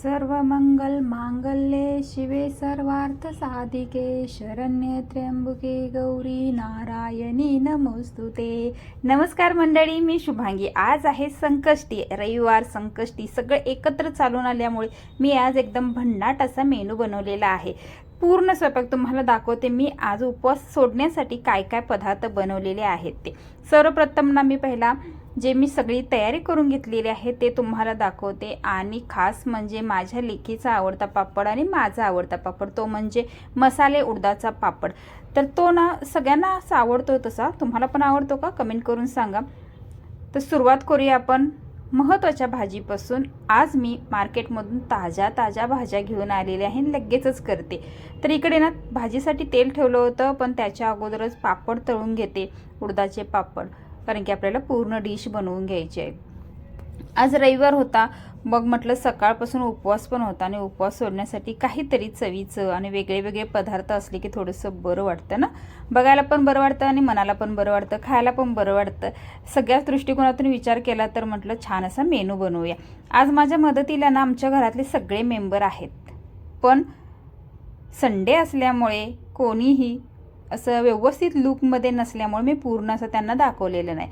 सर्वमंगल मांगल्ये शिवे सर्वार्थ साधिके शरण्ये त्र्यंबके गौरी नारायणी नमोस्तुते। नमस्कार मंडळी, मी शुभांगी। आज आहे संकष्टी, रविवार संकष्टी सगळं एकत्र चालून आल्यामुळे मी आज एकदम भन्नाट असा मेनू बनवलेला आहे। पूर्ण स्वयंपाक तुम्हाला दाखवते मी आज उपवास सोडण्यासाठी काय काय पदार्थ बनवलेले आहेत ते। सर्वप्रथम ना मी पहिला जे मी सगळी तयारी करून घेतलेली आहे ते तुम्हाला दाखवते। आणि खास म्हणजे माझ्या लेकीचा आवडता पापड आणि माझा आवडता पापड तो म्हणजे मसाले उडदाचा पापड। तर तो ना सगळ्यांनाच आवडतो, तसा तुम्हाला पण आवडतो का कमेंट करून सांगा। तर सुरुवात करूया आपण महत्त्वाच्या भाजीपासून। आज मी मार्केटमधून ताज्या भाज्या घेऊन आलेले आहे, लगेचच करते। तर इकडे ना भाजीसाठी तेल ठेवलं होतं, पण त्याच्या अगोदरच पापड तळून घेते, उडदाचे पापड, कारण की आपल्याला पूर्ण डिश बनवून घ्यायची आहे। आज रविवार होता, मग म्हटलं सकाळपासून उपवास पण होता आणि उपवास सोडण्यासाठी काहीतरी चवीचं आणि वेगळे पदार्थ असले की थोडंसं बरं वाटतं ना, बघायला पण बरं वाटतं आणि मनाला पण बरं वाटतं, खायला पण बरं वाटतं। सगळ्याच दृष्टिकोनातून विचार केला तर म्हटलं छान असा मेनू बनवूया। आज माझ्या मदतीला ना आमच्या घरातले सगळे मेंबर आहेत, पण संडे असल्यामुळे कोणीही असं व्यवस्थित लुकमध्ये नसल्यामुळे मी पूर्ण असं त्यांना दाखवलेलं नाही।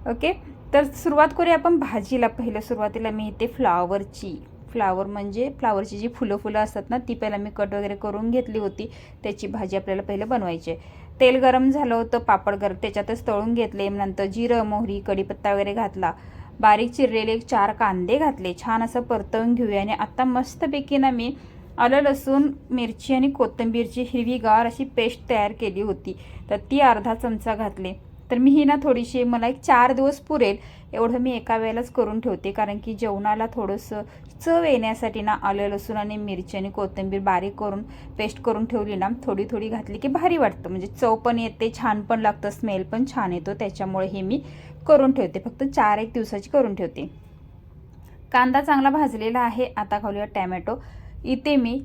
ओके, तर सुरुवात करूया आपण भाजीला। पहिलं सुरुवातीला मी इथे फ्लावरची जी फुलं असतात ना ती पहिला मी कट वगैरे करून घेतली होती। त्याची भाजी आपल्याला पहिलं बनवायची आहे। तेल गरम झालं होतं, पापड गरम त्याच्यातच तळून घेतले, नंतर जिरं मोहरी कढीपत्ता वगैरे घातला, बारीक चिरलेले 4 कांदे घातले, छान असं परतवून घेऊया। आणि आता मस्तपैकी ना मी आलं लसूण मिरची आणि कोथिंबीरची हिरवीगार अशी पेस्ट तयार केली होती, तर ती अर्धा चमचा घातले। तर मी ही ना थोडीशी, मला एक 4 दिवस पुरेल एवढं मी एका वेळेलाच करून ठेवते, कारण की जेवणाला थोडंसं चव येण्यासाठी ना आलं लसूण आणि मिरची आणि कोथिंबीर बारीक करून पेस्ट करून ठेवली ना, थोडी घातली की भारी वाटतं, म्हणजे चव पण येते, छान पण लागतं, स्मेल पण छान येतो। त्याच्यामुळे हे मी करून ठेवते, फक्त 4-1 दिवसाची करून ठेवते। कांदा चांगला भाजलेला आहे। आता घालूया टॅमॅटो। इथे मी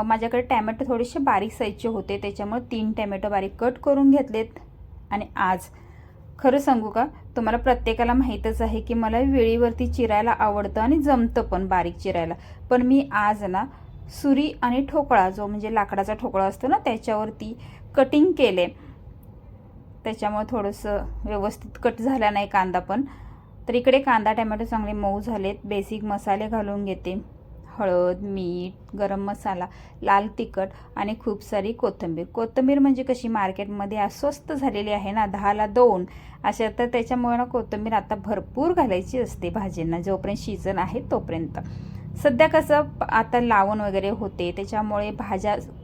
माझ्याकडे टॅमॅटो थोडेसे बारीक साईजचे होते, त्याच्यामुळे 3 टॅमॅटो बारीक कट करून घेतलेत। आणि आज खरं सांगू का, तुम्हाला प्रत्येकाला माहीतच आहे की मला वेळीवरती चिरायला आवडतं आणि जमतं पण बारीक चिरायला, पण मी आज ना सुरी आणि ठोकळा, जो म्हणजे लाकडाचा ठोकळा असतो ना, त्याच्यावरती कटिंग केले, त्याच्यामुळे थोडंसं व्यवस्थित कट झाला नाही कांदा पण। तर इकडे कांदा टॅमॅटो चांगले मऊ झालेत। बेसिक मसाले घालून घेते, हळद मीठ गरम मसाला लाल तिखट आणि खूप सारी कोथिंबीर म्हणजे कशी मार्केटमध्ये स्वस्त झालेली आहे ना, 10ला 2 अशा, तर त्याच्यामुळे ना कोथिंबीर आता भरपूर घालायची असते भाजींना, जोपर्यंत सीझन आहे तोपर्यंत। सध्या कसं आता लावण वगैरे होते, त्याच्यामुळे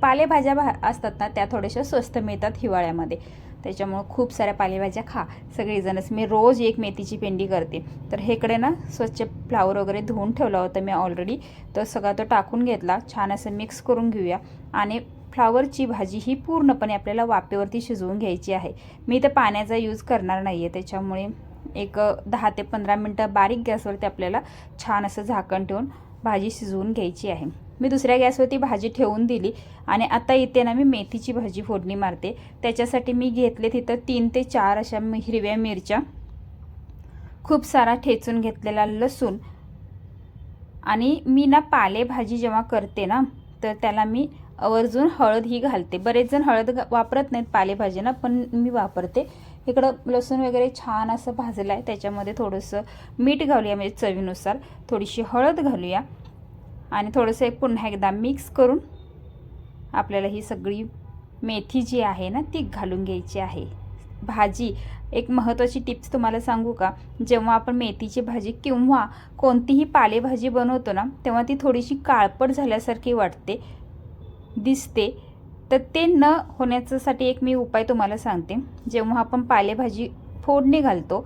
पालेभाज्या असतात ना त्या थोड्याशा स्वस्त मिळतात हिवाळ्यामध्ये, त्याच्यामुळे खूप साऱ्या पालेभाज्या खा सगळेजणच। मी रोज एक मेथीची पेंडी करते। तर हेकडे ना स्वच्छ फ्लावर वगैरे धुवून ठेवला होता मी ऑलरेडी, तर सगळा तो टाकून घेतला, छान असं मिक्स करून घेऊया। आणि फ्लावरची भाजी ही पूर्णपणे आपल्याला वाफेवरती शिजवून घ्यायची आहे। मी तर पाण्याचा यूज करणार नाही आहे, त्याच्यामुळे एक 10 ते 15 मिनटं बारीक गॅसवरती आपल्याला छान असं झाकण ठेवून भाजी शिजवून घ्यायची आहे। मी दुसऱ्या गॅसवरती भाजी ठेवून दिली आणि आता इथे ना मी मेथीची भाजी फोडणी मारते। त्याच्यासाठी मी घेतले तिथं 3 ते 4 अशा हिरव्या मिरच्या, खूप सारा ठेचून घेतलेला लसूण, आणि मी ना पालेभाजी जेव्हा करते ना तर त्याला मी आवर्जून हळद ही घालते। बरेच जण हळद वापरत नाहीत पालेभाजीना, पण मी वापरते। इकडं लसूण वगैरे छान असं भाजलं आहे, त्याच्यामध्ये थोडंसं मीठ घालूया, म्हणजे चवीनुसार थोडीशी हळद घालूया आणि थोडंसं एक पुन्हा एकदा मिक्स करून आपल्याला ही सगळी मेथी जी आहे ना ती घालून घ्यायची आहे। भाजी एक महत्त्वाची टिप्स तुम्हाला सांगू का, जेव्हा आपण मेथीची भाजी किंवा कोणतीही पालेभाजी बनवतो ना, तेव्हा ती थोडीशी काळपट झाल्यासारखी दिसते, तर ते न होण्यासाठी एक मी उपाय तुम्हाला सांगते। जेव्हा आपण पालेभाजी फोडणी घालतो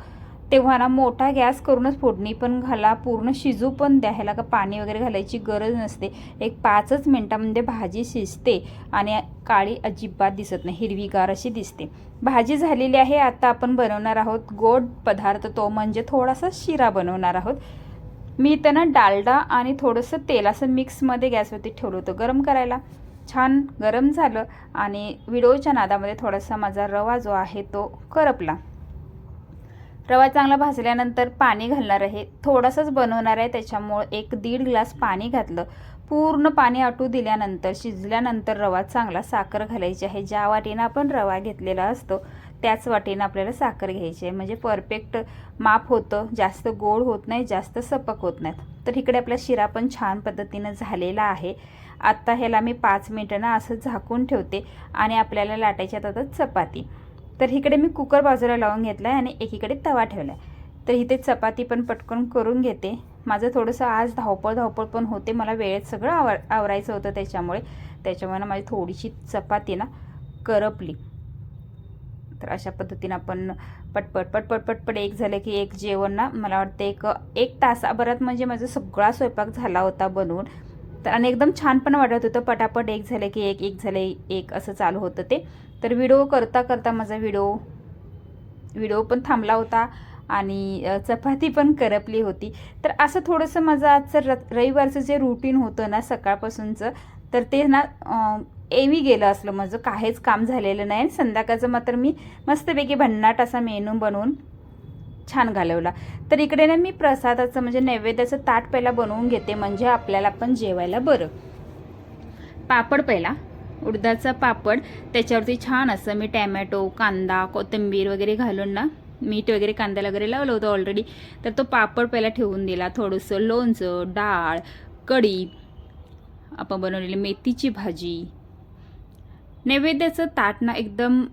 तेव्हा ना मोठा गॅस करूनच फोडणी पण घाला, पूर्ण शिजू पण द्या, ह्याला का पाणी वगैरे घालायची गरज नसते। एक 5च मिनिटांमध्ये भाजी शिजते आणि काळी अजिबात दिसत नाही, हिरवीगार अशी दिसते। भाजी झालेली आहे। आता आपण बनवणार आहोत गोड पदार्थ, तो म्हणजे थोडासा शिरा बनवणार आहोत। मी इथं ना डालडा आणि थोडंसं तेल असं मिक्समध्ये गॅसवरती ठेवलं होतं गरम करायला, छान गरम झालं आणि व्हिडिओच्या नादामध्ये थोडासा माझा रवा जो आहे तो करपला। रवा चांगला भाजल्यानंतर पाणी घालणार आहे, थोडंसंच बनवणार आहे त्याच्यामुळं 1-1.5 ग्लास पाणी घातलं. पूर्ण पाणी आटू दिल्यानंतर शिजल्यानंतर रवा चांगला साखर घालायची आहे. ज्या वाटीनं आपण रवा घेतलेला असतो त्याच वाटीनं आपल्याला साखर घ्यायची आहे, म्हणजे परफेक्ट माप होतं, जास्त गोड होत नाही, जास्त सपक होत नाहीत. तर इकडे आपला शिरा पण छान पद्धतीनं झालेला आहे. आत्ता ह्याला मी 5 मिनिटांना असं झाकून ठेवते आणि आपल्याला लाटायच्यात आता चपाती. तर इकडे मी कुकर बाजूला लावून घेतला आहे आणि एकीकडे तवा ठेवला आहे. तर इथे चपाती पण पटकन करून घेते. माझं थोडंसं आज धावपळ पण होते, मला वेळेत सगळं आवरायचं होतं, त्याच्यामुळे ना माझी थोडीशी चपाती ना करपली. तर अशा पद्धतीनं आपण पटपट एक झालं की एक जेवण ना मला वाटतं एक तासाभरात म्हणजे माझा सगळा स्वयंपाक झाला होता बनवून. तर आणि एकदम छान पण वाटत होतं, पटापट एक झालं की एक झालं एक असं चालू होतं ते. तर व्हिडिओ करता माझा व्हिडिओ पण थांबला होता आणि चपाती पण करपली होती. तर असं थोडंसं माझं आजचं रविवारचं जे रुटीन होतं ना सकाळपासूनचं, तर ते ना एवी गेलं असलं, माझं काहीच काम झालेलं नाही. संध्याकाळचं मात्र मी मस्तपैकी भन्नाट असा मेनू बनवून छान घालवला. तर इकडे ना मी प्रसादाचं म्हणजे नैवेद्याचं ताट पहिला बनवून घेते, म्हणजे आपल्याला पण जेवायला बरं. पापड पहिला, उडदाचा पापड, त्याच्यावरती छान असं मी टॅमॅटो, कांदा, कोथिंबीर वगैरे घालून ना मीठ वगैरे कांद्याला वगैरे लावलं होतं ऑलरेडी. तर तो पापड पहिला ठेवून दिला. थोडंसं लोणचं, डाळ, कढी, आपण बनवलेली मेथीची भाजी. नैवेद्याचं ताट ना एकदम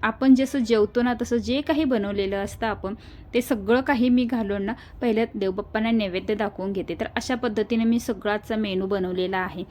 आपण जसं जेवतो ना तसं जे काही बनवलेलं असतं आपण ते सगळं काही मी घालून ना पहिल्या देवबाप्पांना नैवेद्य दाखवून घेते. तर अशा पद्धतीने मी सगळाचा मेनू बनवलेला आहे.